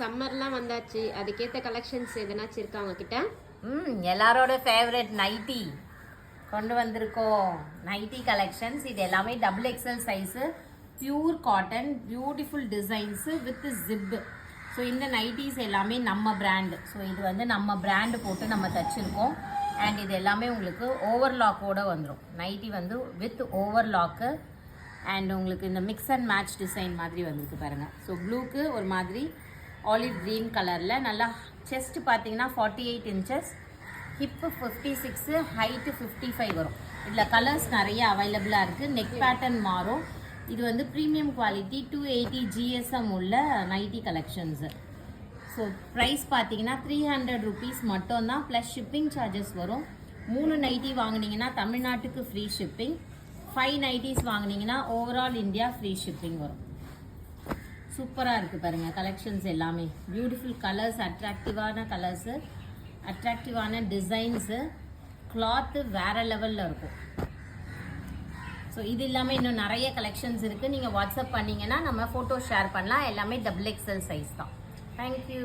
சம்மர்லாம் வந்தாச்சு, அதுக்கேற்ற கலெக்ஷன்ஸ் எதனாச்சும் இருக்கா உங்ககிட்ட? எல்லாரோட ஃபேவரட் நைட்டி கொண்டு வந்திருக்கோம். நைட்டி கலெக்ஷன்ஸ் இது எல்லாமே XXL size, pure cotton, beautiful designs with zip. So இந்த நைட்டிஸ் எல்லாமே நம்ம பிராண்டு. ஸோ இது வந்து நம்ம பிராண்டு போட்டு நம்ம தச்சுருக்கோம். அண்ட் இது எல்லாமே உங்களுக்கு ஓவர்லாக்கோடு வந்துடும். நைட்டி வந்து வித் ஓவர்லாக்கு அண்ட் உங்களுக்கு இந்த மிக்ஸ் அண்ட் மேட்ச் டிசைன் மாதிரி வந்துருக்கு பாருங்கள். ஸோ ப்ளூக்கு ஒரு மாதிரி ஆலிவ் க்ரீன் கலரில் நல்லா செஸ்ட் பார்த்தீங்கன்னா 48 இன்ச்சஸ், ஹிப்பு 56, ஹைட்டு 55 வரும். இதில் கலர்ஸ் நிறைய அவைலபிளாக இருக்குது. நெக் பேட்டர்ன் மாறும். இது வந்து ப்ரீமியம் குவாலிட்டி 280 GSM உள்ள நைட்டி கலெக்ஷன்ஸு. ஸோ ப்ரைஸ் பார்த்தீங்கன்னா 300 ருபீஸ் மட்டும்தான், ப்ளஸ் ஷிப்பிங் சார்ஜஸ் வரும். 3 நைட்டி வாங்கினீங்கன்னா தமிழ்நாட்டுக்கு ஃப்ரீ ஷிப்பிங், 5 நைட்டிஸ் வாங்கினீங்கன்னா ஓவரால் இந்தியா ஃப்ரீ ஷிப்பிங் வரும். சூப்பராக இருக்குது பாருங்கள் கலெக்ஷன்ஸ் எல்லாமே. பியூட்டிஃபுல் கலர்ஸ், அட்ராக்டிவான கலர்ஸு, அட்ராக்டிவான டிசைன்ஸு, கிளாத்து வேறு லெவலில் இருக்கும். ஸோ இது இல்லாமல் இன்னும் நிறைய கலெக்ஷன்ஸ் இருக்குது. நீங்கள் வாட்ஸ்அப் பண்ணிங்கன்னா நம்ம ஃபோட்டோ ஷேர் பண்ணலாம். எல்லாமே XXL சைஸ் தான். தேங்க்யூ.